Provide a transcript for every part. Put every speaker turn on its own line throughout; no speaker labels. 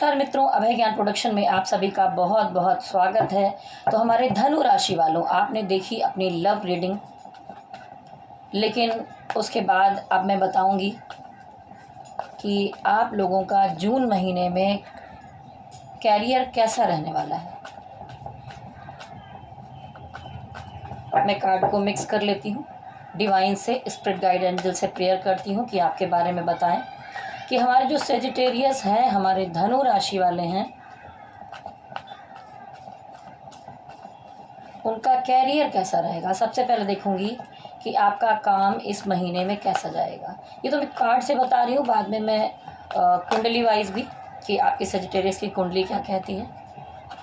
नमस्कार मित्रों, अभय ज्ञान प्रोडक्शन में आप सभी का बहुत बहुत स्वागत है। तो हमारे धनु राशि वालों, आपने देखी अपनी लव रीडिंग, लेकिन उसके बाद अब मैं बताऊंगी कि आप लोगों का जून महीने में कैरियर कैसा रहने वाला है। मैं कार्ड को मिक्स कर लेती हूँ, डिवाइन से, स्पिरिट गाइड एंजल से प्रेयर करती हूँ कि आपके बारे में बताएं कि हमारे जो सेजिटेरियस हैं, हमारे धनु राशि वाले हैं, उनका कैरियर कैसा रहेगा। सबसे पहले देखूंगी कि आपका काम इस महीने में कैसा जाएगा। ये तो मैं कार्ड से बता रही हूँ, बाद में मैं कुंडली वाइज भी कि आपकी सेजिटेरियस की कुंडली क्या कहती है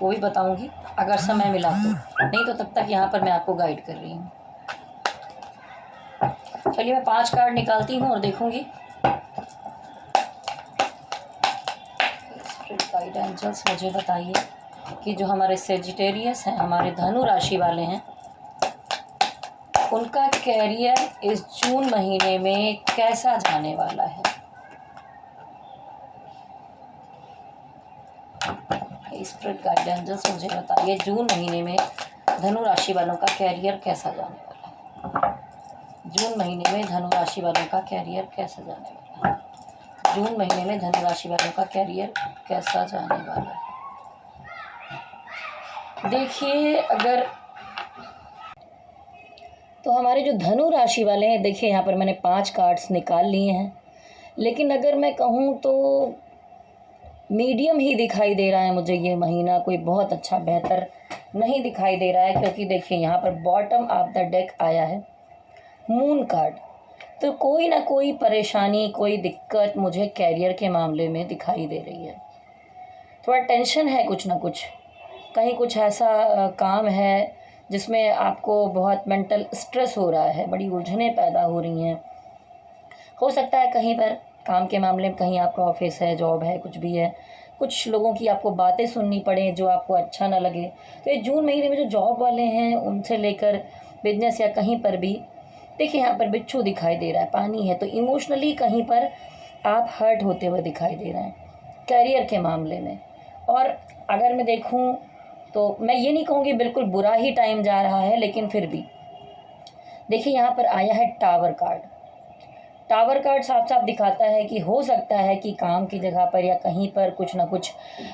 वो भी बताऊंगी, अगर समय मिला तो। नहीं तो तब तक यहाँ पर मैं आपको गाइड कर रही हूँ। चलिए मैं 5 कार्ड निकालती हूँ और देखूंगी गाइड एंजल्स मुझे बताइए कि जो हमारे सेजिटेरियस हैं, हमारे धनु राशि वाले हैं, उनका कैरियर इस जून महीने में कैसा जाने वाला है। स्पिरिट गाइड एंजल्स मुझे बताइए जून महीने में धनु राशि वालों का कैरियर कैसा जाने वाला है। जून महीने में धनु राशि वालों का कैरियर कैसा जाने वाला है। जून महीने में धनु राशि वालों का कैरियर कैसा जाने वाला है। देखिए, अगर तो हमारे जो धनु राशि वाले हैं, देखिए यहाँ पर मैंने 5 कार्ड्स निकाल लिए हैं, लेकिन अगर मैं कहूँ तो मीडियम ही दिखाई दे रहा है मुझे। ये महीना कोई बहुत अच्छा बेहतर नहीं दिखाई दे रहा है, क्योंकि देखिए यहाँ पर बॉटम ऑफ द डेक आया है मून कार्ड। तो कोई ना कोई परेशानी, कोई दिक्कत मुझे कैरियर के मामले में दिखाई दे रही है। थोड़ा टेंशन है, कुछ ना कुछ, कहीं कुछ ऐसा काम है जिसमें आपको बहुत मेंटल स्ट्रेस हो रहा है, बड़ी उलझनें पैदा हो रही हैं। हो सकता है कहीं पर काम के मामले में, कहीं आपका ऑफिस है, जॉब है, कुछ भी है, कुछ लोगों की आपको बातें सुननी पड़े जो आपको अच्छा ना लगे। तो ये जून महीने में जो जॉब वाले हैं, उनसे लेकर बिजनेस या कहीं पर भी, देखिए यहाँ पर बिच्छू दिखाई दे रहा है, पानी है, तो इमोशनली कहीं पर आप हर्ट होते हुए दिखाई दे रहे हैं कैरियर के मामले में। और अगर मैं देखूं तो मैं ये नहीं कहूँगी बिल्कुल बुरा ही टाइम जा रहा है, लेकिन फिर भी देखिए यहाँ पर आया है टावर कार्ड। टावर कार्ड साफ साफ दिखाता है कि हो सकता है कि काम की जगह पर या कहीं पर कुछ ना कुछ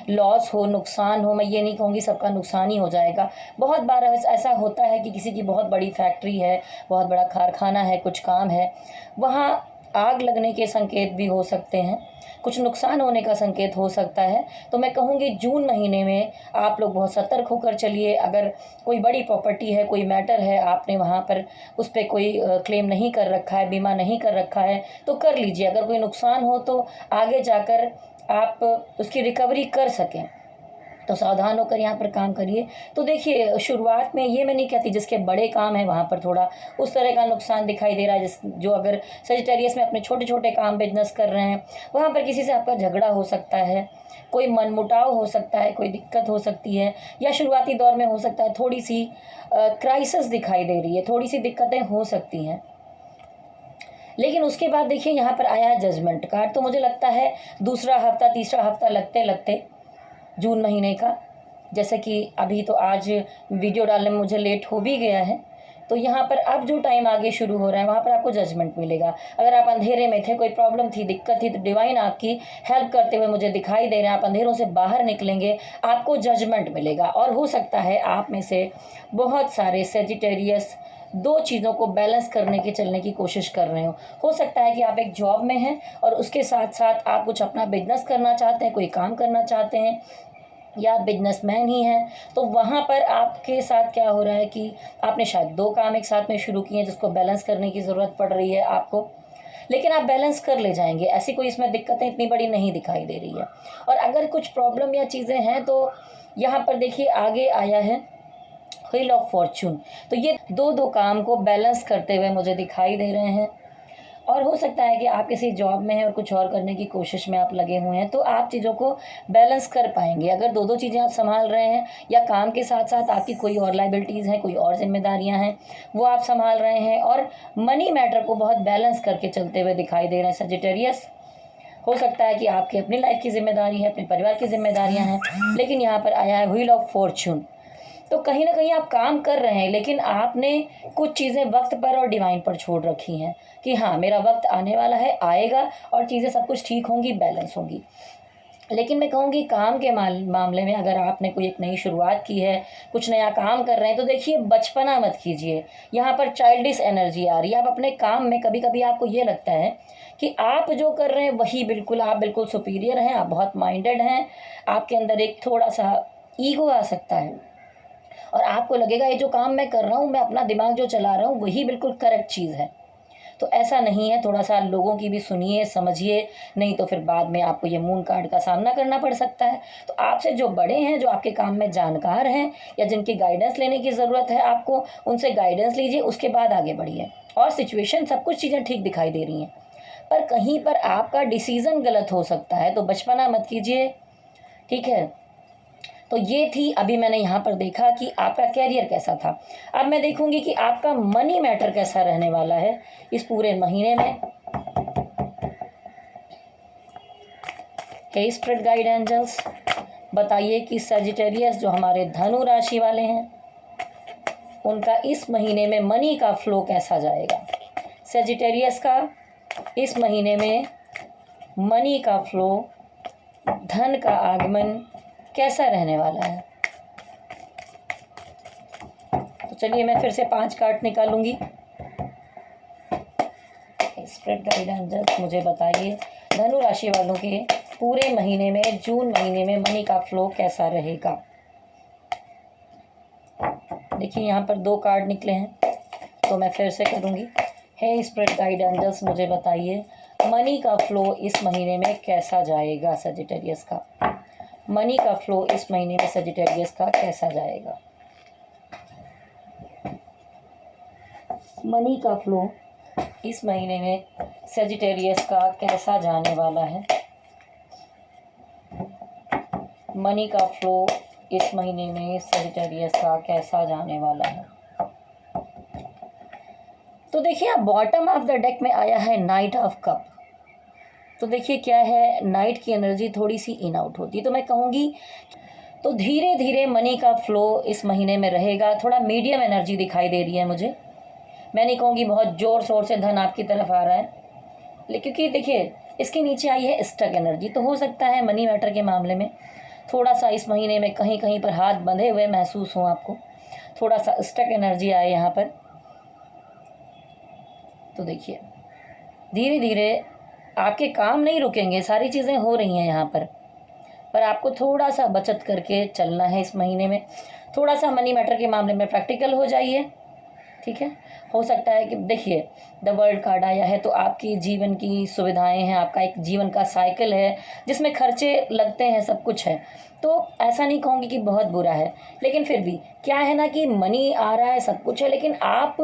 लॉस हो, नुकसान हो। मैं ये नहीं कहूँगी सबका नुकसान ही हो जाएगा। बहुत बार ऐसा होता है कि किसी की बहुत बड़ी फैक्ट्री है, बहुत बड़ा कारखाना है, कुछ काम है, वहाँ आग लगने के संकेत भी हो सकते हैं, कुछ नुकसान होने का संकेत हो सकता है। तो मैं कहूँगी जून महीने में आप लोग बहुत सतर्क होकर चलिए। अगर कोई बड़ी प्रॉपर्टी है, कोई मैटर है, आपने वहाँ पर उस पर कोई क्लेम नहीं कर रखा है, बीमा नहीं कर रखा है, तो कर लीजिए। अगर कोई नुकसान हो तो आगे जाकर आप उसकी रिकवरी कर सकें, तो सावधान होकर यहाँ पर काम करिए। तो देखिए, शुरुआत में ये मैं नहीं कहती, जिसके बड़े काम है वहाँ पर थोड़ा उस तरह का नुकसान दिखाई दे रहा है। जो अगर सेजिटेरियस में अपने छोटे छोटे काम बिजनेस कर रहे हैं, वहाँ पर किसी से आपका झगड़ा हो सकता है, कोई मनमुटाव हो सकता है, कोई दिक्कत हो सकती है, या शुरुआती दौर में हो सकता है थोड़ी सी क्राइसिस दिखाई दे रही है, थोड़ी सी दिक्कतें हो सकती हैं। लेकिन उसके बाद देखिए यहाँ पर आया है जजमेंट कार्ड। तो मुझे लगता है दूसरा हफ्ता, तीसरा हफ्ता लगते लगते जून महीने का, जैसे कि अभी तो आज वीडियो डालने में मुझे लेट हो भी गया है, तो यहाँ पर अब जो टाइम आगे शुरू हो रहा है, वहाँ पर आपको जजमेंट मिलेगा। अगर आप अंधेरे में थे, कोई प्रॉब्लम थी, दिक्कत थी, तो डिवाइन आपकी हेल्प करते हुए मुझे दिखाई दे रहे हैं। आप अंधेरों से बाहर निकलेंगे, आपको जजमेंट मिलेगा। और हो सकता है आप में से बहुत सारे सेजिटेरियस 2 चीज़ों को बैलेंस करने की, चलने की कोशिश कर रहे हो सकता है कि आप एक जॉब में हैं और उसके साथ साथ आप कुछ अपना बिजनेस करना चाहते हैं, कोई काम करना चाहते हैं, या बिजनेसमैन ही हैं। तो वहाँ पर आपके साथ क्या हो रहा है कि आपने शायद 2 काम एक साथ में शुरू किए हैं, जिसको बैलेंस करने की ज़रूरत पड़ रही है आपको, लेकिन आप बैलेंस कर ले जाएंगे। ऐसी कोई इसमें दिक्कतें इतनी बड़ी नहीं दिखाई दे रही है। और अगर कुछ प्रॉब्लम या चीज़ें हैं तो यहाँ पर देखिए आगे आया है व्हील ऑफ फॉर्चून। तो ये दो काम को बैलेंस करते हुए मुझे दिखाई दे रहे हैं। और हो सकता है कि आप किसी जॉब में हैं और कुछ और करने की कोशिश में आप लगे हुए हैं, तो आप चीज़ों को बैलेंस कर पाएंगे। अगर 2 चीज़ें आप संभाल रहे हैं, या काम के साथ साथ आपकी कोई और लाइबिलिटीज़ हैं, कोई और जिम्मेदारियां हैं, वो आप संभाल रहे हैं, और मनी मैटर को बहुत बैलेंस करके चलते हुए दिखाई दे रहे हैं सेजिटेरियस, हो सकता है कि आपकी अपनी लाइफ की जिम्मेदारी है, अपने परिवार की जिम्मेदारियां हैं, लेकिन यहाँ पर आया है व्हील ऑफ फॉर्च्यून। तो कहीं ना कहीं आप काम कर रहे हैं, लेकिन आपने कुछ चीज़ें वक्त पर और डिवाइन पर छोड़ रखी हैं कि हाँ मेरा वक्त आने वाला है, आएगा और चीज़ें सब कुछ ठीक होंगी, बैलेंस होंगी। लेकिन मैं कहूँगी काम के मामले में अगर आपने कोई एक नई शुरुआत की है, कुछ नया काम कर रहे हैं, तो देखिए बचपना मत कीजिए। यहाँ पर चाइल्डिश एनर्जी आ रही है। आप अपने काम में कभी कभी आपको ये लगता है कि आप जो कर रहे हैं वही बिल्कुल, आप बिल्कुल सुपीरियर हैं, आप बहुत माइंडेड हैं, आपके अंदर एक थोड़ा सा ईगो आ सकता है और आपको लगेगा ये जो काम मैं कर रहा हूँ, मैं अपना दिमाग जो चला रहा हूँ वही बिल्कुल करेक्ट चीज़ है। तो ऐसा नहीं है, थोड़ा सा लोगों की भी सुनिए, समझिए, नहीं तो फिर बाद में आपको ये मून कार्ड का सामना करना पड़ सकता है। तो आपसे जो बड़े हैं, जो आपके काम में जानकार हैं या जिनकी गाइडेंस लेने की ज़रूरत है आपको, उनसे गाइडेंस लीजिए, उसके बाद आगे बढ़िए। और सिचुएशन सब कुछ चीज़ें ठीक दिखाई दे रही हैं, पर कहीं पर आपका डिसीज़न गलत हो सकता है, तो बचपना मत कीजिए, ठीक है। तो ये थी, अभी मैंने यहाँ पर देखा कि आपका कैरियर कैसा था। अब मैं देखूंगी कि आपका मनी मैटर कैसा रहने वाला है इस पूरे महीने में। हे स्पिरिट गाइड एंजल्स, बताइए कि सजिटेरियस जो हमारे धनु राशि वाले हैं, उनका इस महीने में मनी का फ्लो कैसा जाएगा। सजिटेरियस का इस महीने में मनी का फ्लो, धन का आगमन कैसा रहने वाला है। तो चलिए मैं फिर से 5 कार्ड निकालूंगी। स्पिरिट गाइड एंजल्स मुझे बताइए धनु राशि वालों के पूरे महीने में, जून महीने में मनी का फ्लो कैसा रहेगा। देखिए यहाँ पर 2 कार्ड निकले हैं, तो मैं फिर से करूँगी। हे स्पिरिट गाइड एंजल्स मुझे बताइए मनी का फ्लो इस महीने में कैसा जाएगा। सजिटेरियस का मनी का फ्लो इस महीने में सजिटेरियस का कैसा जाएगा। मनी का फ्लो इस महीने में सजिटेरियस का कैसा जाने वाला है। मनी का फ्लो इस महीने में सजिटेरियस का कैसा जाने वाला है। तो देखिए आप बॉटम ऑफ द डेक में आया है नाइट ऑफ कप। तो देखिए क्या है, नाइट की एनर्जी थोड़ी सी इन आउट होती है, तो मैं कहूँगी तो धीरे धीरे मनी का फ्लो इस महीने में रहेगा। थोड़ा मीडियम एनर्जी दिखाई दे रही है मुझे। मैं नहीं कहूँगी बहुत ज़ोर शोर से धन आपकी तरफ आ रहा है, लेकिन क्योंकि देखिए इसके नीचे आई है स्टक एनर्जी, तो हो सकता है मनी मैटर के मामले में थोड़ा सा इस महीने में कहीं कहीं पर हाथ बंधे हुए महसूस हो आपको, थोड़ा सा स्टक एनर्जी आए यहाँ पर। तो देखिए धीरे धीरे आपके काम नहीं रुकेंगे, सारी चीज़ें हो रही हैं यहाँ पर आपको थोड़ा सा बचत करके चलना है इस महीने में। थोड़ा सा मनी मैटर के मामले में प्रैक्टिकल हो जाइए, ठीक है। हो सकता है कि देखिए द वर्ल्ड कार्ड आया है, तो आपकी जीवन की सुविधाएं हैं, आपका एक जीवन का साइकिल है जिसमें खर्चे लगते हैं, सब कुछ है। तो ऐसा नहीं कहूँगी कि बहुत बुरा है, लेकिन फिर भी क्या है ना कि मनी आ रहा है, सब कुछ है, लेकिन आप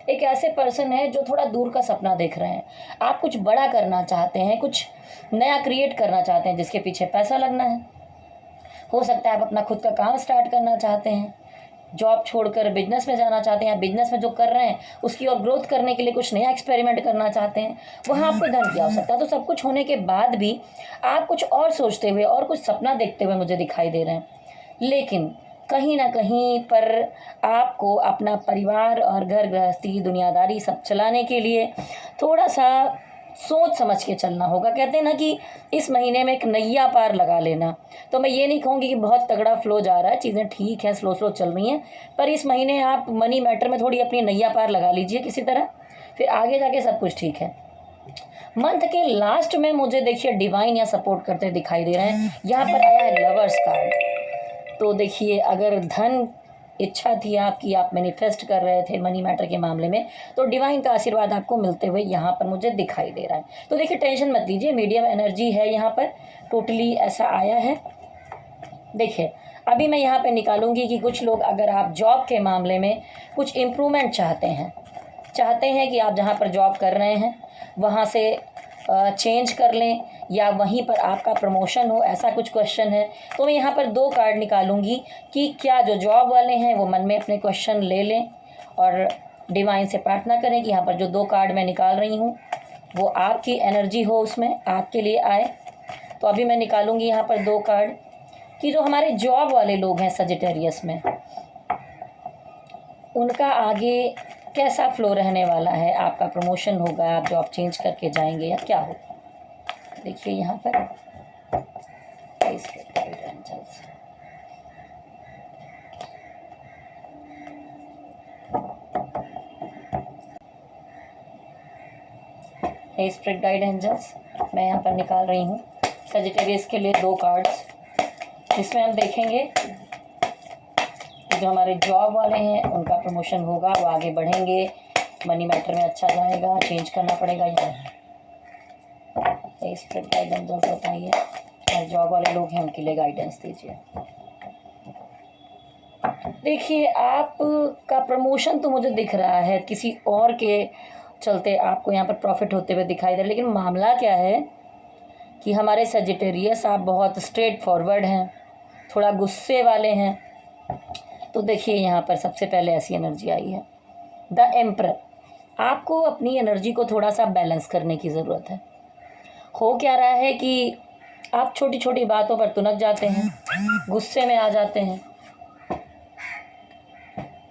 एक ऐसे पर्सन है जो थोड़ा दूर का सपना देख रहे हैं। आप कुछ बड़ा करना चाहते हैं, कुछ नया क्रिएट करना चाहते हैं जिसके पीछे पैसा लगना है। हो सकता है आप अपना खुद का काम स्टार्ट करना चाहते हैं, जॉब छोड़कर बिजनेस में जाना चाहते हैं, या बिजनेस में जो कर रहे हैं उसकी और ग्रोथ करने के लिए कुछ नया एक्सपेरिमेंट करना चाहते हैं, वहाँ आपको धन की आवश्यकता है। तो सब कुछ होने के बाद भी आप कुछ और सोचते हुए और कुछ सपना देखते हुए मुझे दिखाई दे रहे हैं। लेकिन कहीं ना कहीं पर आपको अपना परिवार और घर गृहस्थी दुनियादारी सब चलाने के लिए थोड़ा सा सोच समझ के चलना होगा। कहते हैं ना कि इस महीने में एक नैया पार लगा लेना। तो मैं ये नहीं कहूँगी कि बहुत तगड़ा फ्लो जा रहा है, चीज़ें ठीक है, स्लो स्लो चल रही हैं, पर इस महीने आप मनी मैटर में थोड़ी अपनी नैया पार लगा लीजिए किसी तरह, फिर आगे जाके सब कुछ ठीक है। मंथ के लास्ट में मुझे देखिए डिवाइन या सपोर्ट करते दिखाई दे रहे हैं। यहाँ पर आया है लवर्स कार्ड। तो देखिए अगर धन इच्छा थी आपकी, आप मैनिफेस्ट कर रहे थे मनी मैटर के मामले में, तो डिवाइन का आशीर्वाद आपको मिलते हुए यहाँ पर मुझे दिखाई दे रहा है। तो देखिए टेंशन मत लीजिए, मीडियम एनर्जी है यहाँ पर, टोटली ऐसा आया है। देखिए अभी मैं यहाँ पे निकालूंगी कि कुछ लोग, अगर आप जॉब के मामले में कुछ इम्प्रूवमेंट चाहते हैं कि आप जहाँ पर जॉब कर रहे हैं वहाँ से चेंज कर लें या वहीं पर आपका प्रमोशन हो, ऐसा कुछ क्वेश्चन है, तो मैं यहाँ पर 2 कार्ड निकालूंगी कि क्या जो जॉब वाले हैं वो मन में अपने क्वेश्चन ले लें और डिवाइन से प्रार्थना करें कि यहाँ पर जो 2 कार्ड मैं निकाल रही हूँ वो आपकी एनर्जी हो, उसमें आपके लिए आए। तो अभी मैं निकालूंगी यहाँ पर 2 कार्ड कि जो हमारे जॉब वाले लोग हैं सजिटेरियस में, उनका आगे कैसा फ्लो रहने वाला है। आपका प्रमोशन होगा, आप जॉब चेंज करके जाएंगे या क्या होगा। देखिए यहाँ पर स्पिरिट गाइड एंजल्स मैं यहाँ पर निकाल रही हूँ सजिटेरियस के लिए 2 कार्ड्स, जिसमें हम देखेंगे जो हमारे जॉब वाले हैं उनका प्रमोशन होगा, वो आगे बढ़ेंगे, मनी मैटर में अच्छा जाएगा, चेंज करना पड़ेगा या नहीं। स्पिरिट गाइड एंजल्स बताइए, और जॉब वाले लोग हैं उनके लिए गाइडेंस दीजिए। देखिए आपका प्रमोशन तो मुझे दिख रहा है, किसी और के चलते आपको यहाँ पर प्रॉफिट होते हुए दिखाई दे रहा है, लेकिन मामला क्या है कि हमारे सजिटेरियस आप बहुत स्ट्रेट फॉरवर्ड हैं, थोड़ा गुस्से वाले हैं। तो देखिए यहाँ पर सबसे पहले ऐसी एनर्जी आई है द एम्परर। आपको अपनी एनर्जी को थोड़ा सा बैलेंस करने की ज़रूरत है। हो क्या रहा है कि आप छोटी छोटी बातों पर तुनक जाते हैं, गुस्से में आ जाते हैं।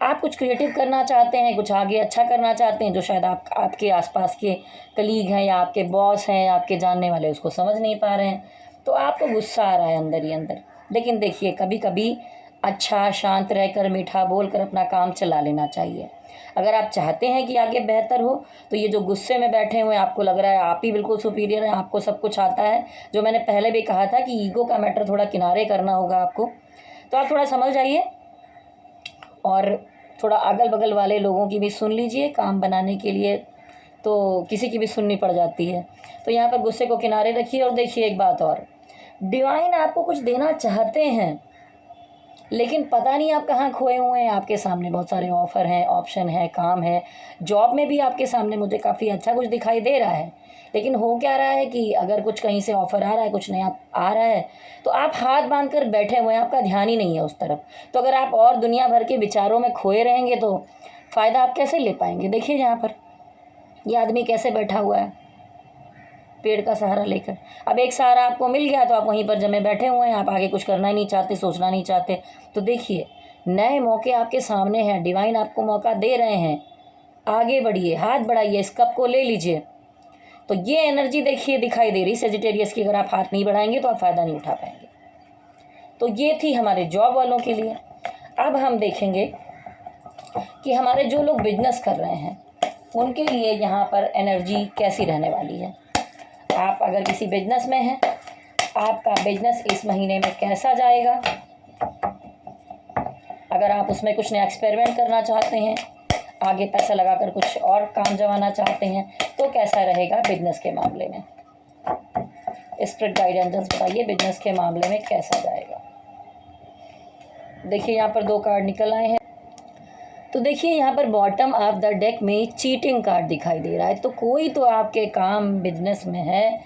आप कुछ क्रिएटिव करना चाहते हैं, कुछ आगे अच्छा करना चाहते हैं, जो शायद आपके आसपास के कलीग हैं या आपके बॉस हैं या आपके जानने वाले उसको समझ नहीं पा रहे हैं, तो आपको गुस्सा आ रहा है अंदर ही अंदर। लेकिन देखिए कभी कभी अच्छा शांत रहकर मीठा बोलकर अपना काम चला लेना चाहिए। अगर आप चाहते हैं कि आगे बेहतर हो, तो ये जो गुस्से में बैठे हुए आपको लग रहा है आप ही बिल्कुल सुपीरियर हैं, आपको सब कुछ आता है, जो मैंने पहले भी कहा था कि ईगो का मैटर थोड़ा किनारे करना होगा आपको, तो आप थोड़ा समझ जाइए और थोड़ा अगल बगल वाले लोगों की भी सुन लीजिए। काम बनाने के लिए तो किसी की भी सुननी पड़ जाती है। तो यहाँ पर गुस्से को किनारे रखिए। और देखिए एक बात और, डिवाइन आपको कुछ देना चाहते हैं, लेकिन पता नहीं आप कहाँ खोए हुए हैं। आपके सामने बहुत सारे ऑफ़र हैं, ऑप्शन है, काम है, जॉब में भी आपके सामने मुझे काफ़ी अच्छा कुछ दिखाई दे रहा है। लेकिन हो क्या रहा है कि अगर कुछ कहीं से ऑफ़र आ रहा है, कुछ नया आ रहा है, तो आप हाथ बांध कर बैठे हुए हैं, आपका ध्यान ही नहीं है उस तरफ। तो अगर आप और दुनिया भर के विचारों में खोए रहेंगे तो फ़ायदा आप कैसे ले पाएंगे। देखिए यहाँ पर ये आदमी कैसे बैठा हुआ है पेड़ का सहारा लेकर। अब एक सहारा आपको मिल गया तो आप वहीं पर जमे बैठे हुए हैं, आप आगे कुछ करना ही नहीं चाहते, सोचना नहीं चाहते। तो देखिए नए मौके आपके सामने हैं, डिवाइन आपको मौका दे रहे हैं, आगे बढ़िए, हाथ बढ़ाइए, इस कप को ले लीजिए। तो ये एनर्जी देखिए दिखाई दे रही सजिटेरियस की। अगर आप हाथ नहीं बढ़ाएंगे तो आप फ़ायदा नहीं उठा पाएंगे। तो ये थी हमारे जॉब वालों के लिए। अब हम देखेंगे कि हमारे जो लोग बिजनेस कर रहे हैं उनके लिए यहाँ पर एनर्जी कैसी रहने वाली है। आप अगर किसी बिजनेस में हैं, आपका बिजनेस इस महीने में कैसा जाएगा। अगर आप उसमें कुछ नया एक्सपेरिमेंट करना चाहते हैं, आगे पैसा लगाकर कुछ और काम जमाना चाहते हैं, तो कैसा रहेगा बिजनेस के मामले में। स्पिरिट गाइडेंस बताइए बिजनेस के मामले में कैसा जाएगा। देखिए यहाँ पर 2 कार्ड निकल आए हैं। तो देखिए यहाँ पर बॉटम ऑफ द डेक में चीटिंग कार्ड दिखाई दे रहा है। तो कोई तो आपके काम बिजनेस में है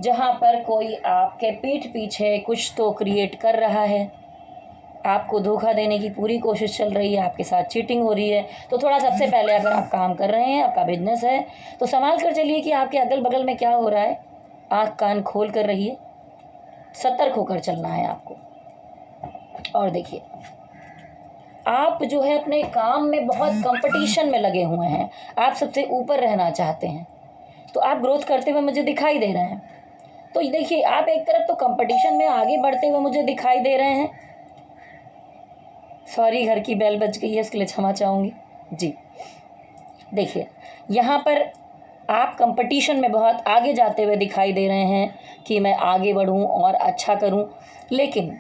जहाँ पर कोई आपके पीठ पीछे कुछ तो क्रिएट कर रहा है, आपको धोखा देने की पूरी कोशिश चल रही है, आपके साथ चीटिंग हो रही है। तो थोड़ा सबसे पहले अगर आप काम कर रहे हैं, आपका बिजनेस है, तो संभाल कर चलिए कि आपके अगल बगल में क्या हो रहा है। आँख कान खोल कर रहिए, सतर्क होकर चलना है आपको। और देखिए आप जो है अपने काम में बहुत कंपटीशन में लगे हुए हैं, आप सबसे ऊपर रहना चाहते हैं, तो आप ग्रोथ करते हुए मुझे दिखाई दे रहे हैं। तो देखिए आप एक तरफ तो कंपटीशन में आगे बढ़ते हुए मुझे दिखाई दे रहे हैं। सॉरी घर की बेल बज गई है, इसके लिए क्षमा चाहूँगी जी। देखिए यहाँ पर आप कंपटीशन में बहुत आगे जाते हुए दिखाई दे रहे हैं कि मैं आगे बढ़ूँ और अच्छा करूँ, लेकिन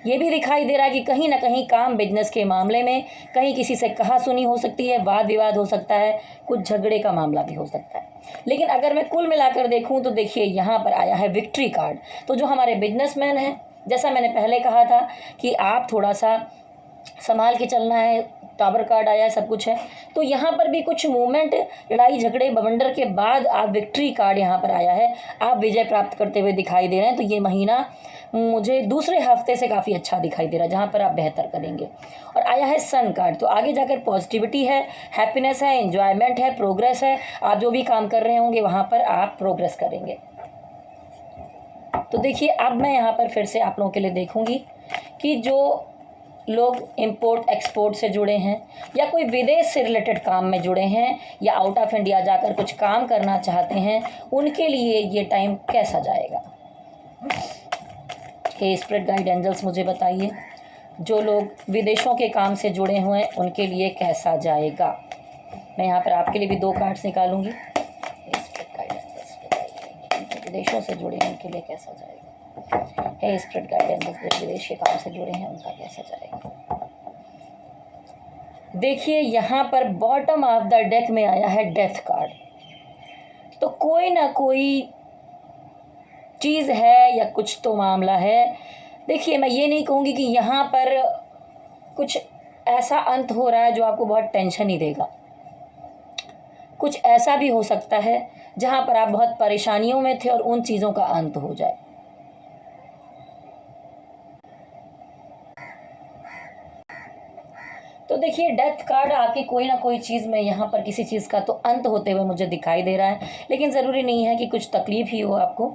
ये भी दिखाई दे रहा है कि कहीं ना कहीं काम बिजनेस के मामले में कहीं किसी से कहा सुनी हो सकती है, वाद विवाद हो सकता है, कुछ झगड़े का मामला भी हो सकता है। लेकिन अगर मैं कुल मिलाकर देखूं तो देखिए यहाँ पर आया है विक्ट्री कार्ड। तो जो हमारे बिजनेसमैन हैं, जैसा मैंने पहले कहा था कि आप थोड़ा सा संभाल के चलना है, टावर कार्ड आया है, सब कुछ है। तो यहाँ पर भी कुछ मूवमेंट, लड़ाई झगड़े बवंडर के बाद आप विक्ट्री कार्ड यहाँ पर आया है, आप विजय प्राप्त करते हुए दिखाई दे रहे हैं। तो ये महीना मुझे दूसरे हफ्ते से काफ़ी अच्छा दिखाई दे रहा है, जहाँ पर आप बेहतर करेंगे। और आया है सन कार्ड, तो आगे जाकर पॉजिटिविटी है, हैप्पीनेस है, एंजॉयमेंट है, प्रोग्रेस है। आप जो भी काम कर रहे होंगे वहाँ पर आप प्रोग्रेस करेंगे। तो देखिए, अब मैं यहाँ पर फिर से आप लोगों के लिए देखूंगी कि जो लोग इंपोर्ट एक्सपोर्ट से जुड़े हैं या कोई विदेश से रिलेटेड काम में जुड़े हैं या आउट ऑफ इंडिया जाकर कुछ काम करना चाहते हैं, उनके लिए ये टाइम कैसा जाएगा। हे स्पिरिट गाइड एंजल्स, मुझे बताइए, जो लोग विदेशों के काम से जुड़े हुए हैं उनके लिए कैसा जाएगा। मैं यहाँ पर आपके लिए भी 2 कार्ड्स निकालूंगी। स्पिरिट गाइड एंजल्स बताइए, विदेशों से जुड़े हैं उनके लिए कैसा जाएगा। हे स्पिरिट गाइड एंजल्स, विदेश के काम से जुड़े हैं उनका कैसा जाएगा। देखिए, यहाँ पर बॉटम ऑफ द डेक में आया है डेथ कार्ड। तो कोई ना कोई चीज़ है या कुछ तो मामला है। देखिए, मैं ये नहीं कहूँगी कि यहाँ पर कुछ ऐसा अंत हो रहा है जो आपको बहुत टेंशन ही देगा। कुछ ऐसा भी हो सकता है जहाँ पर आप बहुत परेशानियों में थे और उन चीज़ों का अंत हो जाए। तो देखिए, डेथ कार्ड आके कोई ना कोई चीज़ में यहाँ पर किसी चीज़ का तो अंत होते हुए मुझे दिखाई दे रहा है। लेकिन ज़रूरी नहीं है कि कुछ तकलीफ ही हो आपको,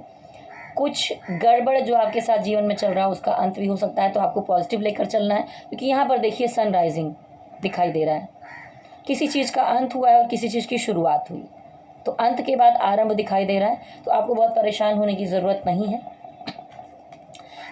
कुछ गड़बड़ जो आपके साथ जीवन में चल रहा है उसका अंत भी हो सकता है। तो आपको पॉजिटिव लेकर चलना है, क्योंकि यहाँ पर देखिए सन राइजिंग दिखाई दे रहा है। किसी चीज़ का अंत हुआ है और किसी चीज़ की शुरुआत हुई, तो अंत के बाद आरंभ दिखाई दे रहा है। तो आपको बहुत परेशान होने की ज़रूरत नहीं है,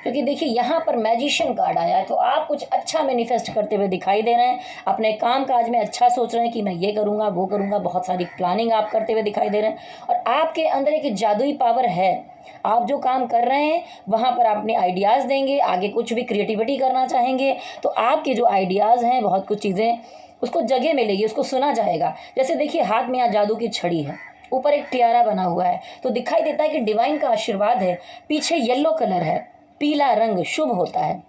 क्योंकि देखिए यहाँ पर मैजिशियन कार्ड आया है। तो आप कुछ अच्छा मैनिफेस्ट करते हुए दिखाई दे रहे हैं, अपने काम काज में अच्छा सोच रहे हैं कि मैं ये करूँगा वो करूँगा, बहुत सारी प्लानिंग आप करते हुए दिखाई दे रहे हैं। और आपके अंदर एक जादुई पावर है, आप जो काम कर रहे हैं वहाँ पर आप अपने आइडियाज़ देंगे, आगे कुछ भी क्रिएटिविटी करना चाहेंगे तो आपके जो आइडियाज़ हैं, बहुत कुछ चीज़ें उसको जगह मिलेगी, उसको सुना जाएगा। जैसे देखिए, हाथ में यहाँ जादू की छड़ी है, ऊपर एक टियारा बना हुआ है, तो दिखाई देता है कि डिवाइन का आशीर्वाद है। पीछे येलो कलर है, पीला रंग शुभ होता है,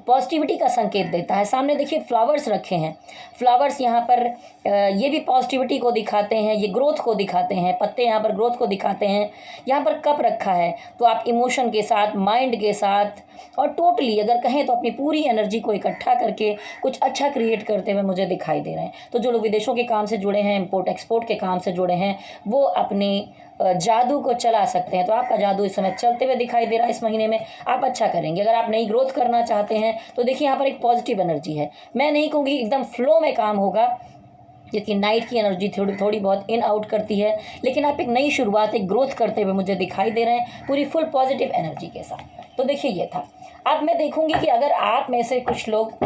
पॉजिटिविटी का संकेत देता है। सामने देखिए फ्लावर्स रखे हैं, फ्लावर्स यहाँ पर ये भी पॉजिटिविटी को दिखाते हैं, ये ग्रोथ को दिखाते हैं, पत्ते यहाँ पर ग्रोथ को दिखाते हैं। यहाँ पर कप रखा है, तो आप इमोशन के साथ, माइंड के साथ और टोटली अगर कहें तो अपनी पूरी एनर्जी को इकट्ठा करके कुछ अच्छा क्रिएट करते हुए मुझे दिखाई दे रहे हैं। तो जो लोग विदेशों के काम से जुड़े हैं, इम्पोर्ट एक्सपोर्ट के काम से जुड़े हैं, वो अपनी जादू को चला सकते हैं। तो आपका जादू इस समय चलते हुए दिखाई दे रहा है। इस महीने में आप अच्छा करेंगे। अगर आप नई ग्रोथ करना चाहते हैं तो देखिए यहाँ पर एक पॉजिटिव एनर्जी है। मैं नहीं कहूँगी एकदम फ्लो में काम होगा, क्योंकि नाइट की एनर्जी थोड़ी बहुत इन आउट करती है, लेकिन आप एक नई शुरुआत, एक ग्रोथ करते हुए मुझे दिखाई दे रहे हैं, पूरी फुल पॉजिटिव एनर्जी के साथ। तो देखिए ये था। अब मैं देखूँगी कि अगर आप में से कुछ लोग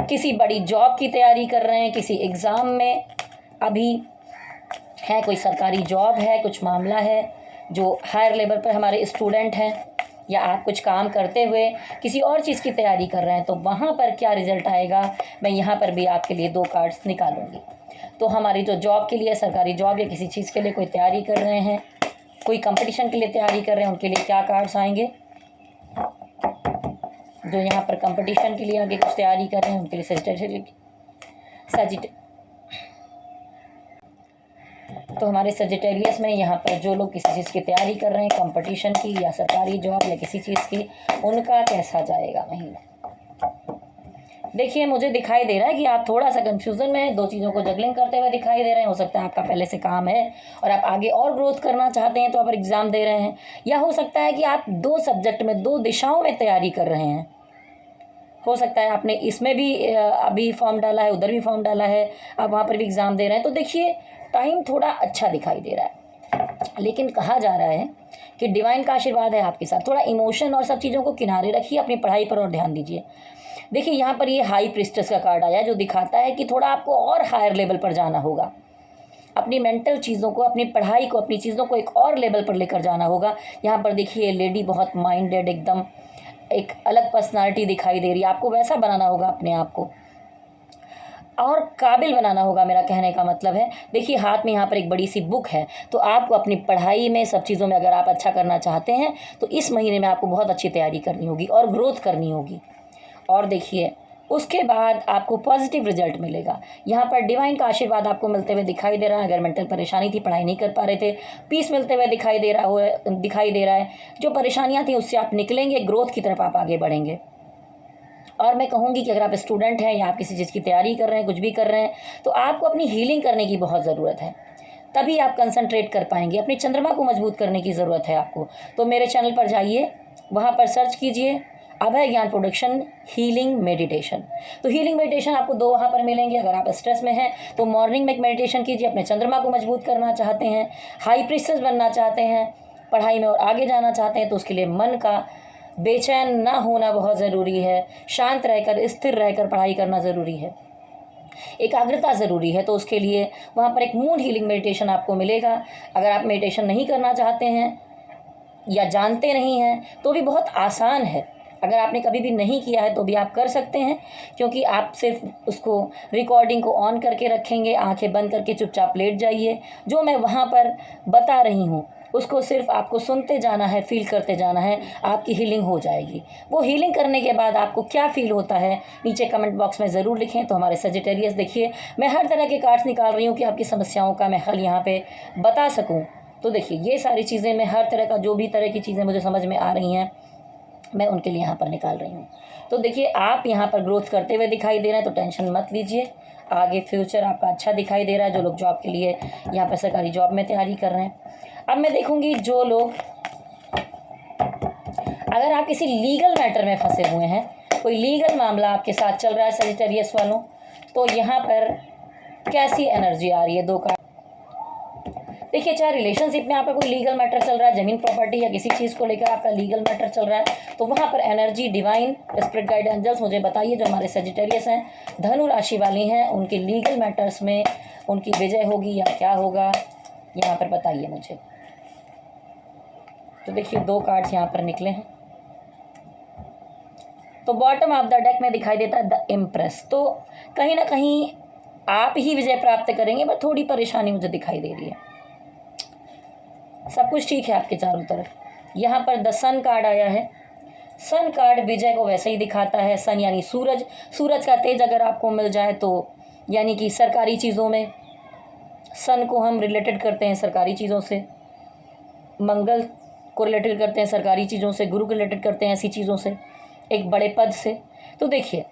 किसी बड़ी जॉब की तैयारी कर रहे हैं, किसी एग्ज़ाम में अभी है, कोई सरकारी जॉब है, कुछ मामला है, जो हायर लेवल पर हमारे स्टूडेंट हैं, या आप कुछ काम करते हुए किसी और चीज़ की तैयारी कर रहे हैं, तो वहाँ पर क्या रिजल्ट आएगा, मैं यहाँ पर भी आपके लिए 2 कार्ड्स निकालूंगी। तो हमारी जो जॉब के लिए, सरकारी जॉब या किसी चीज़ के लिए कोई तैयारी कर रहे हैं, कोई कंपटीशन के लिए तैयारी कर रहे हैं, उनके लिए क्या कार्ड्स आएंगे। जो यहाँ पर कंपटीशन के लिए आगे कुछ तैयारी कर रहे हैं उनके लिए तो हमारे सजिटेरियस में यहाँ पर जो लोग किसी चीज़ की तैयारी कर रहे हैं, कंपटीशन की या सरकारी जॉब या किसी चीज़ की, उनका कैसा जाएगा महीना। देखिए मुझे दिखाई दे रहा है कि आप थोड़ा सा कंफ्यूजन में हैं, 2 चीज़ों को जगलिंग करते हुए दिखाई दे रहे हैं। हो सकता है आपका पहले से काम है और आप आगे और ग्रोथ करना चाहते हैं तो आप एग्ज़ाम दे रहे हैं, या हो सकता है कि आप 2 सब्जेक्ट में 2 दिशाओं में तैयारी कर रहे हैं। हो सकता है आपने इसमें भी अभी फॉर्म डाला है, उधर भी फॉर्म डाला है, आप वहाँ पर भी एग्ज़ाम दे रहे हैं। तो देखिए टाइम थोड़ा अच्छा दिखाई दे रहा है, लेकिन कहा जा रहा है कि डिवाइन का आशीर्वाद है आपके साथ। थोड़ा इमोशन और सब चीज़ों को किनारे रखिए, अपनी पढ़ाई पर और ध्यान दीजिए। देखिए यहाँ पर ये हाई प्रिस्टेस का कार्ड आया, जो दिखाता है कि थोड़ा आपको और हायर लेवल पर जाना होगा, अपनी मेंटल चीज़ों को, अपनी पढ़ाई को, अपनी चीज़ों को एक और लेवल पर लेकर जाना होगा। यहाँ पर देखिए लेडी बहुत माइंडेड, एकदम एक अलग पर्सनालिटी दिखाई दे रही है। आपको वैसा बनाना होगा, अपने आप को और काबिल बनाना होगा, मेरा कहने का मतलब है। देखिए हाथ में यहाँ पर एक बड़ी सी बुक है, तो आपको अपनी पढ़ाई में, सब चीज़ों में अगर आप अच्छा करना चाहते हैं तो इस महीने में आपको बहुत अच्छी तैयारी करनी होगी और ग्रोथ करनी होगी। और देखिए उसके बाद आपको पॉजिटिव रिजल्ट मिलेगा। यहाँ पर डिवाइन का आशीर्वाद आपको मिलते हुए दिखाई दे रहा है। अगर मेंटल परेशानी थी, पढ़ाई नहीं कर पा रहे थे, पीस मिलते हुए दिखाई दे रहा है। जो परेशानियाँ थी उससे आप निकलेंगे, ग्रोथ की तरफ आप आगे बढ़ेंगे। और मैं कहूँगी कि अगर आप स्टूडेंट हैं या आप किसी चीज़ की तैयारी कर रहे हैं, कुछ भी कर रहे हैं, तो आपको अपनी हीलिंग करने की बहुत ज़रूरत है, तभी आप कंसंट्रेट कर पाएंगे। अपनी चंद्रमा को मजबूत करने की ज़रूरत है आपको। तो मेरे चैनल पर जाइए, वहाँ पर सर्च कीजिए अभय ज्ञान प्रोडक्शन हीलिंग मेडिटेशन। तो हीलिंग मेडिटेशन आपको 2 वहाँ पर मिलेंगे। अगर आप स्ट्रेस में हैं तो मॉर्निंग में एक मेडिटेशन कीजिए। अपने चंद्रमा को मजबूत करना चाहते हैं, हाई प्रीस्टेस बनना चाहते हैं, पढ़ाई में और आगे जाना चाहते हैं, तो उसके लिए मन का बेचैन ना होना बहुत ज़रूरी है। शांत रहकर, स्थिर रहकर पढ़ाई करना ज़रूरी है, एकाग्रता ज़रूरी है। तो उसके लिए वहाँ पर एक मून हीलिंग मेडिटेशन आपको मिलेगा। अगर आप मेडिटेशन नहीं करना चाहते हैं या जानते नहीं हैं तो भी बहुत आसान है। अगर आपने कभी भी नहीं किया है तो भी आप कर सकते हैं, क्योंकि आप सिर्फ उसको रिकॉर्डिंग को ऑन करके रखेंगे, आंखें बंद करके चुपचाप लेट जाइए। जो मैं वहाँ पर बता रही हूँ उसको सिर्फ आपको सुनते जाना है, फील करते जाना है, आपकी हीलिंग हो जाएगी। वो हीलिंग करने के बाद आपको क्या फील होता है नीचे कमेंट बॉक्स में ज़रूर लिखें। तो हमारे सजिटेरियस देखिए, मैं हर तरह के कार्ड्स निकाल रही हूँ कि आपकी समस्याओं का मैं हल यहाँ पे बता सकूँ। तो देखिए, ये सारी चीज़ें मैं हर तरह का, जो भी तरह की चीज़ें मुझे समझ में आ रही हैं, मैं उनके लिए यहाँ पर निकाल रही हूँ। तो देखिए, आप यहाँ पर ग्रोथ करते हुए दिखाई दे रहे हैं, तो टेंशन मत लीजिए। आगे फ्यूचर आपका अच्छा दिखाई दे रहा है। जो लोग जॉब के लिए यहाँ पर सरकारी जॉब में तैयारी कर रहे हैं, अब मैं देखूंगी जो लोग, अगर आप किसी लीगल मैटर में फंसे हुए हैं, कोई लीगल मामला आपके साथ चल रहा है सजिटेरियस वालों, तो यहाँ पर कैसी एनर्जी आ रही है 2 का। देखिए, चाहे रिलेशनशिप में आपका कोई लीगल मैटर चल रहा है, ज़मीन प्रॉपर्टी या किसी चीज़ को लेकर आपका लीगल मैटर चल रहा है, तो वहाँ पर energy divine spirit guide angels मुझे बताइए, जो हमारे सजिटेरियस हैं, धनु राशि वाली हैं, उनके लीगल मैटर्स में उनकी विजय होगी या क्या होगा, यहाँ पर बताइए मुझे। तो देखिए, 2 कार्ड्स यहाँ पर निकले हैं। तो बॉटम ऑफ द डेक में दिखाई देता है द इम्प्रेस। तो कहीं ना कहीं आप ही विजय प्राप्त करेंगे, पर थोड़ी परेशानी मुझे दिखाई दे रही है। सब कुछ ठीक है आपके चारों तरफ। यहाँ पर द सन कार्ड आया है। सन कार्ड विजय को वैसे ही दिखाता है। सन यानी सूरज, सूरज का तेज अगर आपको मिल जाए तो, यानी कि सरकारी चीज़ों में सन को हम रिलेटेड करते हैं सरकारी चीज़ों से, मंगल को रिलेटेड करते हैं सरकारी चीज़ों से, गुरु को रिलेटेड करते हैं ऐसी चीज़ों से, एक बड़े पद से। तो देखिए,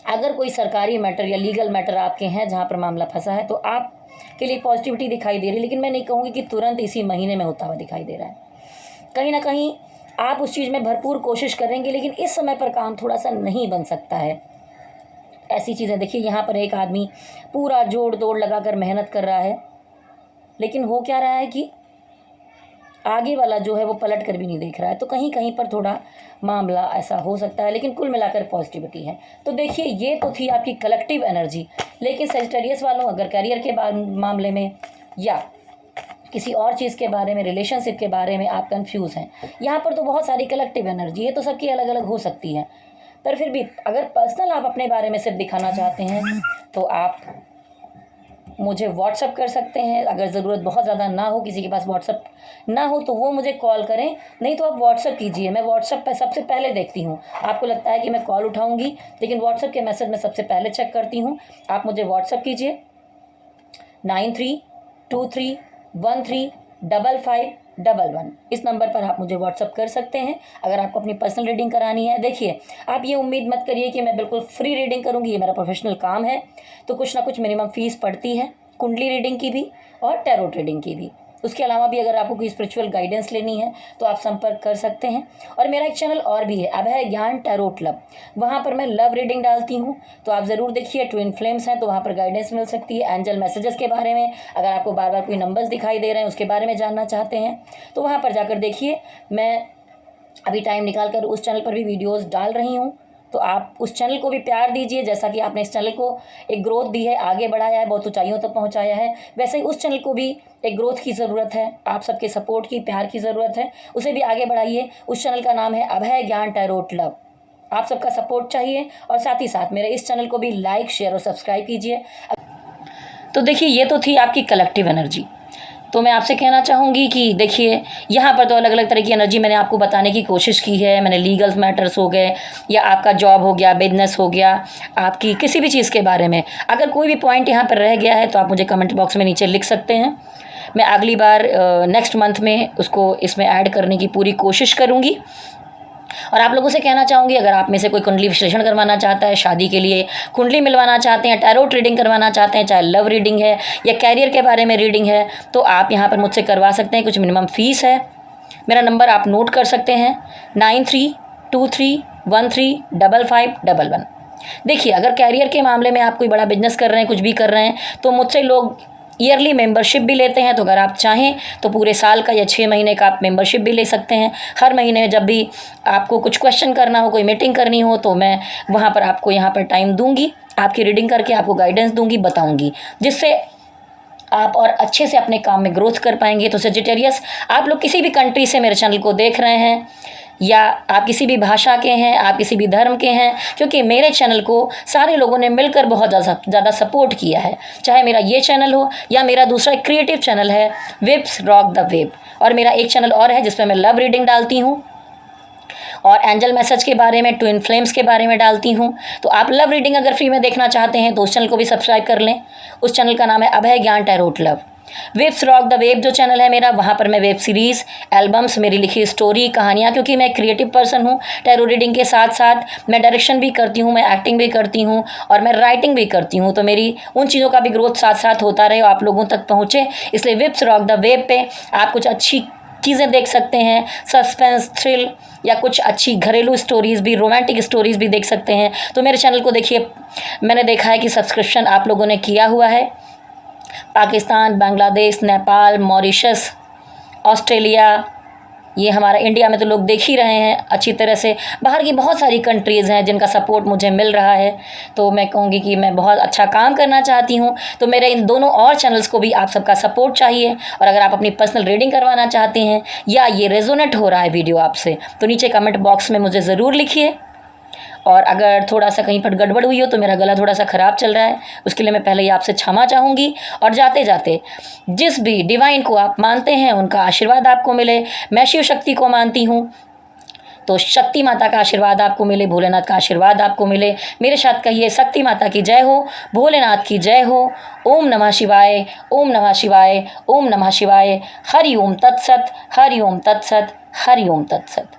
अगर कोई सरकारी मैटर या लीगल मैटर आपके हैं जहाँ पर मामला फंसा है, तो आप के लिए पॉजिटिविटी दिखाई दे रही है। लेकिन मैं नहीं कहूँगी कि तुरंत इसी महीने में होता हुआ दिखाई दे रहा है। कहीं ना कहीं आप उस चीज़ में भरपूर कोशिश करेंगे, लेकिन इस समय पर काम थोड़ा सा नहीं बन सकता है। ऐसी चीज़ें देखिए, यहाँ पर एक आदमी पूरा जोड़ तोड़ लगा कर मेहनत कर रहा है, लेकिन हो क्या रहा है कि आगे वाला जो है वो पलट कर भी नहीं देख रहा है। तो कहीं कहीं पर थोड़ा मामला ऐसा हो सकता है, लेकिन कुल मिलाकर पॉजिटिविटी है। तो देखिए, ये तो थी आपकी कलेक्टिव एनर्जी। लेकिन सजिटेरियस वालों, अगर करियर के मामले में या किसी और चीज़ के बारे में, रिलेशनशिप के बारे में आप कंफ्यूज हैं, यहाँ पर तो बहुत सारी कलेक्टिव एनर्जी है, तो सबकी अलग अलग हो सकती है। पर फिर भी अगर पर्सनल आप अपने बारे में सिर्फ दिखाना चाहते हैं, तो आप मुझे व्हाट्सअप कर सकते हैं। अगर ज़रूरत बहुत ज़्यादा ना हो, किसी के पास व्हाट्सअप ना हो, तो वो मुझे कॉल करें, नहीं तो आप व्हाट्सअप कीजिए। मैं व्हाट्सअप पे सबसे पहले देखती हूँ। आपको लगता है कि मैं कॉल उठाऊँगी, लेकिन व्हाट्सअप के मैसेज में सबसे पहले चेक करती हूँ। आप मुझे व्हाट्सअप कीजिए 9323135511। इस नंबर पर आप मुझे व्हाट्सअप कर सकते हैं अगर आपको अपनी पर्सनल रीडिंग करानी है। देखिए, आप ये उम्मीद मत करिए कि मैं बिल्कुल फ्री रीडिंग करूंगी, ये मेरा प्रोफेशनल काम है, तो कुछ ना कुछ मिनिमम फीस पड़ती है, कुंडली रीडिंग की भी और टैरोट रीडिंग की भी। उसके अलावा भी अगर आपको कोई स्पिरिचुअल गाइडेंस लेनी है तो आप संपर्क कर सकते हैं। और मेरा एक चैनल और भी है, अभय ज्ञान टैरोट लव, वहाँ पर मैं लव रीडिंग डालती हूँ, तो आप ज़रूर देखिए। ट्विन फ्लेम्स हैं, तो वहाँ पर गाइडेंस मिल सकती है। एंजल मैसेजेस के बारे में, अगर आपको बार बार कोई नंबर्स दिखाई दे रहे हैं उसके बारे में जानना चाहते हैं, तो वहाँ पर जाकर देखिए। मैं अभी टाइम निकाल कर उस चैनल पर भी वीडियोज़ डाल रही हूँ, तो आप उस चैनल को भी प्यार दीजिए। जैसा कि आपने इस चैनल को एक ग्रोथ दी है, आगे बढ़ाया है, बहुत ऊंचाइयों तक पहुंचाया है, वैसे ही उस चैनल को भी एक ग्रोथ की ज़रूरत है। आप सबके सपोर्ट की, प्यार की ज़रूरत है, उसे भी आगे बढ़ाइए। उस चैनल का नाम है अभय ज्ञान टैरोट लव। आप सबका सपोर्ट चाहिए, और साथ ही साथ मेरे इस चैनल को भी लाइक, शेयर और सब्सक्राइब कीजिए। तो देखिए, ये तो थी आपकी कलेक्टिव एनर्जी। तो मैं आपसे कहना चाहूँगी कि देखिए यहाँ पर तो अलग अलग तरह की एनर्जी मैंने आपको बताने की कोशिश की है। मैंने लीगल मैटर्स हो गए या आपका जॉब हो गया, बिजनेस हो गया, आपकी किसी भी चीज़ के बारे में अगर कोई भी पॉइंट यहाँ पर रह गया है तो आप मुझे कमेंट बॉक्स में नीचे लिख सकते हैं। मैं अगली बार नेक्स्ट मंथ में उसको इसमें ऐड करने की पूरी कोशिश करूँगी। और आप लोगों से कहना चाहूँगी, अगर आप में से कोई कुंडली विश्लेषण करवाना चाहता है, शादी के लिए कुंडली मिलवाना चाहते हैं, टैरोट रीडिंग करवाना चाहते हैं, चाहे लव रीडिंग है या कैरियर के बारे में रीडिंग है, तो आप यहाँ पर मुझसे करवा सकते हैं। कुछ मिनिमम फीस है। मेरा नंबर आप नोट कर सकते हैं 9323135511। देखिए अगर कैरियर के मामले में आप कोई बड़ा बिजनेस कर रहे हैं, कुछ भी कर रहे हैं, तो मुझसे लोग ईयरली मेंबरशिप भी लेते हैं। तो अगर आप चाहें तो पूरे साल का या 6 महीने का आप मेंबरशिप भी ले सकते हैं। हर महीने जब भी आपको कुछ क्वेश्चन करना हो, कोई मीटिंग करनी हो, तो मैं वहाँ पर आपको यहाँ पर टाइम दूंगी, आपकी रीडिंग करके आपको गाइडेंस दूंगी, बताऊंगी, जिससे आप और अच्छे से अपने काम में ग्रोथ कर पाएंगे। तो सजिटेरियस, आप लोग किसी भी कंट्री से मेरे चैनल को देख रहे हैं या आप किसी भी भाषा के हैं, आप किसी भी धर्म के हैं, क्योंकि मेरे चैनल को सारे लोगों ने मिलकर बहुत ज़्यादा सपोर्ट किया है। चाहे मेरा ये चैनल हो या मेरा दूसरा एक क्रिएटिव चैनल है विब्स रॉक द वेब, और मेरा एक चैनल और है जिसमें मैं लव रीडिंग डालती हूँ और एंजल मैसेज के बारे में, ट्विन फ्लेम्स के बारे में डालती हूँ। तो आप लव रीडिंग अगर फ्री में देखना चाहते हैं तो उस चैनल को भी सब्सक्राइब कर लें। उस चैनल का नाम है Abhay Gyan tarot love. Webs rock the web जो चैनल है मेरा, वहाँ पर मैं वेब सीरीज़, एल्बम्स, मेरी लिखी स्टोरी, कहानियाँ, क्योंकि मैं क्रिएटिव पर्सन हूँ, टैरो रीडिंग के साथ साथ मैं डायरेक्शन भी करती हूँ, मैं एक्टिंग भी करती हूँ और मैं राइटिंग भी करती हूँ। तो मेरी उन चीज़ों का भी ग्रोथ साथ साथ होता रहे और आप लोगों तक पहुँचे, इसलिए वेब्स रॉक द वेब पे आप कुछ अच्छी चीज़ें देख सकते हैं, सस्पेंस, थ्रिल या कुछ अच्छी घरेलू स्टोरीज़ भी, रोमांटिक स्टोरीज़ भी देख सकते हैं। तो मेरे चैनल को देखिए, मैंने देखा है कि सब्सक्रिप्शन आप लोगों ने किया हुआ है पाकिस्तान, बांग्लादेश, नेपाल, मॉरिशस, ऑस्ट्रेलिया, ये हमारा इंडिया में तो लोग देख ही रहे हैं अच्छी तरह से। बाहर की बहुत सारी कंट्रीज़ हैं जिनका सपोर्ट मुझे मिल रहा है। तो मैं कहूँगी कि मैं बहुत अच्छा काम करना चाहती हूँ। तो मेरे इन दोनों और चैनल्स को भी आप सबका सपोर्ट चाहिए। और अगर आप अपनी पर्सनल रीडिंग करवाना चाहते हैं या ये रेजोनेट हो रहा है वीडियो आपसे, तो नीचे कमेंट बॉक्स में मुझे ज़रूर लिखिए। और अगर थोड़ा सा कहीं पर गड़बड़ हुई हो तो मेरा गला थोड़ा सा ख़राब चल रहा है, उसके लिए मैं पहले ही आपसे क्षमा चाहूँगी। और जाते जाते जिस भी डिवाइन को आप मानते हैं उनका आशीर्वाद आपको मिले। मैं शिव शक्ति को मानती हूँ, तो शक्ति माता का आशीर्वाद आपको मिले, भोलेनाथ का आशीर्वाद आपको मिले। मेरे साथ कहिए, शक्ति माता की जय हो, भोलेनाथ की जय हो। ओम नमः शिवाय, ओम नमः शिवाय, ओम नमः शिवाय। हरि ओम तत्सत, हरि ओम तत्सत, हरि ओम तत्सत।